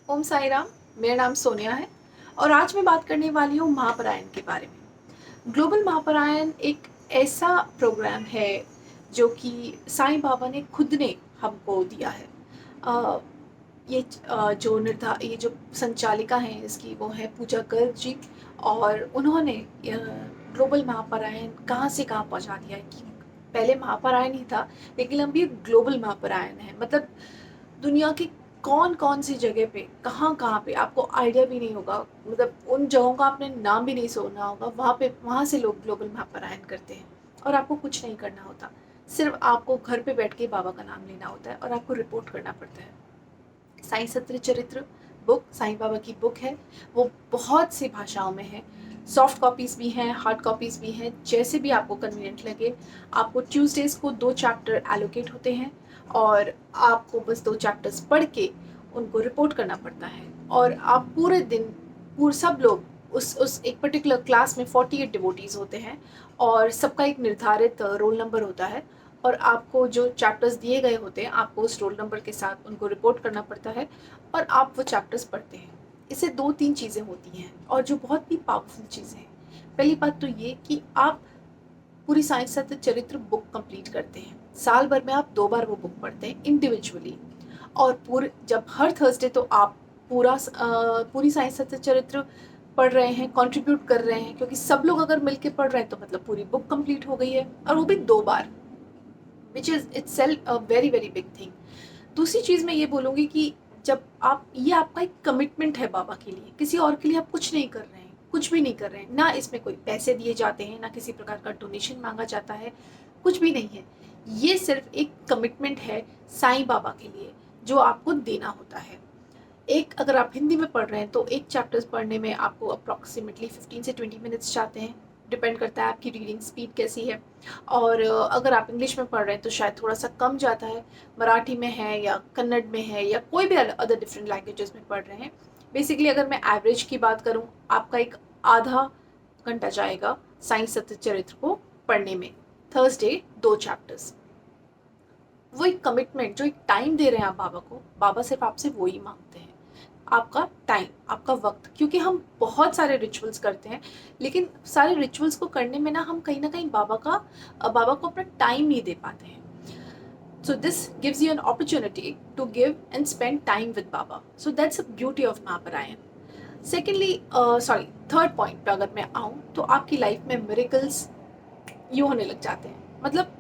ओम साई राम। मेरा नाम सोनिया है और आज मैं बात करने वाली हूँ महापरायण के बारे में। ग्लोबल महापरायण एक ऐसा प्रोग्राम है जो कि साईं बाबा ने खुद ने हमको दिया है। अ, ये जो संचालिका हैं इसकी वो है पूजा गर्ग जी। और उन्होंने ग्लोबल महापरायण कहाँ से कहाँ पहुँचा दिया है कि पहले महापरायण ही था, लेकिन अब ये ग्लोबल महापरायण है। मतलब दुनिया की कौन-कौन सी जगह पे, कहाँ-कहाँ पे आपको आइडिया भी नहीं होगा, मतलब उन जगहों का आपने नाम भी नहीं सुना होगा, वहाँ से लोग ग्लोबल महापरायण करते हैं और आपको कुछ नहीं करना होता। सिर्फ़ आपको घर पे बैठ के बाबा का नाम लेना होता है और आपको रिपोर्ट करना पड़ता है। साईं सत्य चरित्र बुक साईं बाबा की बुक है। वो बहुत सी भाषाओं में है। सॉफ्ट कॉपीज़ भी हैं, हार्ड कॉपीज़ भी हैं, जैसे भी आपको कन्वीनियंट लगे। आपको ट्यूसडेज़ को 2 चैप्टर एलोकेट होते हैं और आपको बस 2 चैप्टर्स पढ़ के उनको रिपोर्ट करना पड़ता है। और आप पूरे दिन सब लोग उस एक पर्टिकुलर क्लास में 48 डिवोटीज़ होते हैं और सबका एक निर्धारित रोल नंबर होता है। और आपको जो चैप्टर्स दिए गए होते हैं, आपको उस रोल नंबर के साथ उनको रिपोर्ट करना पड़ता है और आप वो चैप्टर्स पढ़ते हैं। इससे 2-3 चीज़ें होती हैं और जो बहुत ही पावरफुल चीज़ें हैं। पहली बात तो ये कि आप पूरी साईं सत्य चरित्र बुक कंप्लीट करते हैं। साल भर में आप 2 बार वो बुक पढ़ते हैं इंडिविजुअली। और पूरे जब हर थर्सडे तो आप पूरी साईं सत्य चरित्र पढ़ रहे हैं, कंट्रीब्यूट कर रहे हैं, क्योंकि सब लोग अगर मिलके पढ़ रहे हैं तो मतलब पूरी बुक कंप्लीट हो गई है और वो भी 2 बार। Which is itself a very very big thing. दूसरी चीज़ मैं ये बोलूँगी कि जब आप ये आपका एक कमिटमेंट है बाबा के लिए, किसी और के लिए आप कुछ नहीं कर रहे हैं, कुछ भी नहीं कर रहे हैं। ना इसमें कोई पैसे दिए जाते हैं, ना किसी प्रकार का डोनेशन माँगा जाता है, कुछ भी नहीं है। ये सिर्फ़ एक कमिटमेंट है साईं बाबा के लिए, जो आपको देना होता है। एक अगर आप हिंदी में पढ़ रहे हैं तो एक चैप्टर्स पढ़ने में आपको अप्रॉक्सिमेटली 15 से 20 मिनट्स जाते हैं। डिपेंड करता है आपकी रीडिंग स्पीड कैसी है। और अगर आप इंग्लिश में पढ़ रहे हैं तो शायद थोड़ा सा कम जाता है। मराठी में है या कन्नड़ में है या कोई भी अदर डिफरेंट लैंग्वेजेस में पढ़ रहे हैं। बेसिकली अगर मैं एवरेज की बात करूँ, आपका एक आधा घंटा जाएगा साईं सत्य चरित्र को पढ़ने में। Thursday 2 chapters. वो एक कमिटमेंट, जो एक टाइम दे रहे हैं आप बाबा को, बाबा सिर्फ आपसे वो ही मांगते हैं। आपका टाइम, आपका वक्त। क्योंकि हम बहुत सारे रिचुअल्स करते हैं, लेकिन सारे रिचुअल्स को करने में ना हम कहीं ना कहीं बाबा को अपना टाइम नहीं दे पाते हैं। So this gives you an opportunity to give and spend time with Baba. So that's a beauty of Mahaparayan. Secondly, sorry, third point पे अगर मैं आऊँ तो आपकी लाइफ में मिरेकल्स यूँ होने लग जाते हैं। मतलब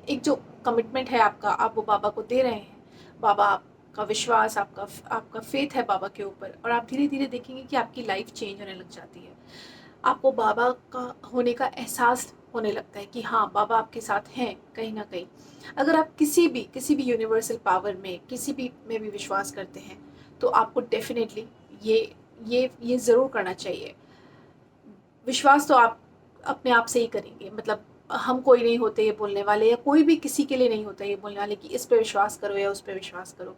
एक जो कमिटमेंट है आपका, आप वो बाबा को दे रहे हैं। बाबा आपका विश्वास, आपका फेथ है बाबा के ऊपर, और आप धीरे धीरे देखेंगे कि आपकी लाइफ चेंज होने लग जाती है। आपको बाबा का होने का एहसास होने लगता है कि हाँ, बाबा आपके साथ हैं कहीं ना कहीं। अगर आप किसी भी यूनिवर्सल पावर में, किसी भी में भी विश्वास करते हैं, तो आपको डेफिनेटली ये ज़रूर करना चाहिए। विश्वास तो आप अपने आप से ही करेंगे। मतलब हम कोई नहीं होते ये बोलने वाले, या कोई भी किसी के लिए नहीं होता ये बोलने वाले कि इस पे विश्वास करो या उस पे विश्वास करो।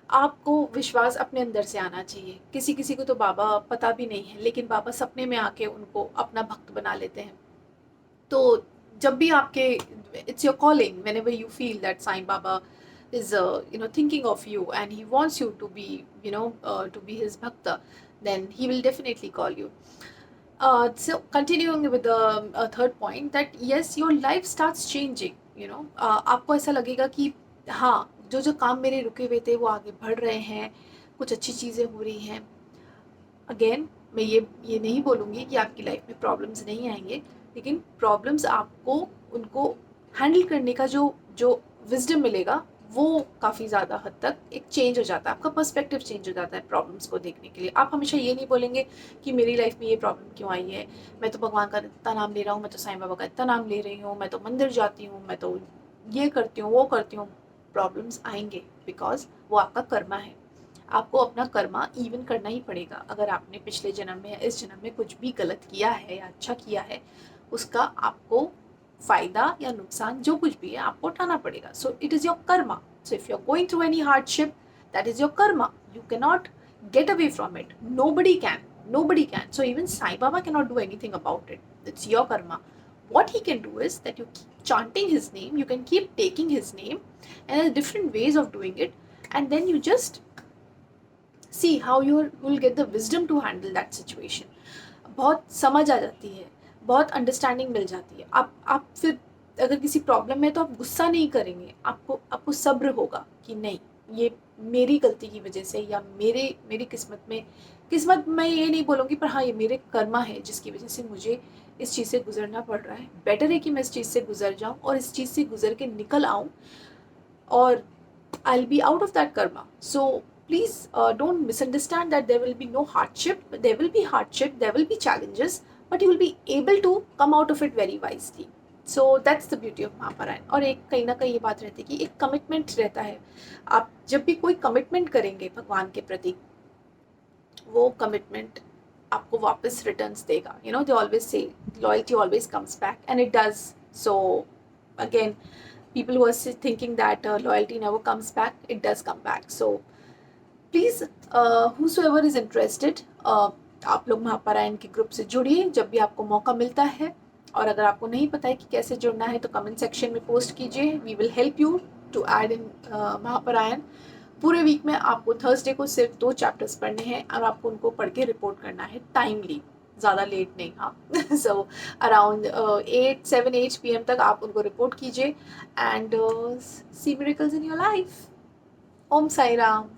आपको विश्वास अपने अंदर से आना चाहिए। किसी किसी को तो बाबा पता भी नहीं है, लेकिन बाबा सपने में आके उनको अपना भक्त बना लेते हैं। तो जब भी आपके, it's your calling, whenever you feel that Sai Baba is thinking of you and he wants you to be, to be his bhakta, then he will definitely call you. So continuing with the third point, that yes, your life starts changing. आपको ऐसा लगेगा कि हाँ, जो जो काम मेरे रुके हुए थे वो आगे बढ़ रहे हैं, कुछ अच्छी चीज़ें हो रही हैं। अगेन, मैं ये नहीं बोलूँगी कि आपकी लाइफ में प्रॉब्लम्स नहीं आएंगे, लेकिन प्रॉब्लम्स आपको उनको हैंडल करने का जो जो विजडम मिलेगा, वो काफ़ी ज़्यादा हद तक एक चेंज हो जाता है। आपका पर्सपेक्टिव चेंज हो जाता है प्रॉब्लम्स को देखने के लिए। आप हमेशा ये नहीं बोलेंगे कि मेरी लाइफ में ये प्रॉब्लम क्यों आई है, मैं तो भगवान का इतना नाम ले रहा हूँ, मैं तो साईं बाबा का इतना नाम ले रही हूँ, मैं तो मंदिर जाती हूँ, मैं तो ये करती हूँ, वो करती हूँ। प्रॉब्लम्स आएंगे बिकॉज वो आपका कर्मा है। आपको अपना कर्मा इवन करना ही पड़ेगा। अगर आपने पिछले जन्म में या इस जन्म में कुछ भी गलत किया है या अच्छा किया है, उसका आपको फ़ायदा या नुकसान जो कुछ भी है आपको उठाना पड़ेगा। So it is your karma. So if you are going through any hardship, that is your karma. You can not get away from it. Nobody can. So even Sai Baba cannot do anything about it. It's your karma. What he can do is that you keep chanting his name, you can keep taking his name, and there are different ways of doing it, and then you just see how you will get the wisdom to handle that situation. बहुत समझ आ जाती है, बहुत understanding मिल जाती है। आप फिर अगर किसी प्रॉब्लम में तो आप गुस्सा नहीं करेंगे, आपको सब्र होगा कि नहीं, ये मेरी गलती की वजह से, या मेरी किस्मत में, किस्मत मैं ये नहीं बोलूँगी, पर हाँ ये मेरे कर्मा है जिसकी वजह से मुझे इस चीज़ से गुजरना पड़ रहा है। बेटर है कि मैं इस चीज़ से गुजर जाऊँ और इस चीज़ से गुजर के निकल आऊँ, और I'll be out of that karma. So please don't misunderstand that there will be no hardship. There will be hardship, there will be challenges, but you will be able to come out of it very wisely. So that's the beauty of महापरायण। और एक कहीं ना कहीं ये बात रहती है कि एक कमिटमेंट रहता है। आप जब भी कोई कमिटमेंट करेंगे भगवान के प्रति, वो कमिटमेंट आपको वापस रिटर्न्स देगा। You know, they always say loyalty always comes back, and it does. So again, people who are thinking that loyalty never comes back, it does come back. So please, whosoever is interested, आप लोग महापारायण के group से जुड़िए जब भी आपको मौका मिलता है। और अगर आपको नहीं पता है कि कैसे जुड़ना है तो कमेंट सेक्शन में पोस्ट कीजिए, we will help you to add in Mahaparayan. पूरे वीक में आपको थर्सडे को सिर्फ 2 चैप्टर्स पढ़ने हैं और आपको उनको पढ़ के रिपोर्ट करना है टाइमली, ज़्यादा लेट नहीं। हाँ सो अराउंड 8 PM तक आप उनको रिपोर्ट कीजिए, and see miracles in your life. Om Sai Ram.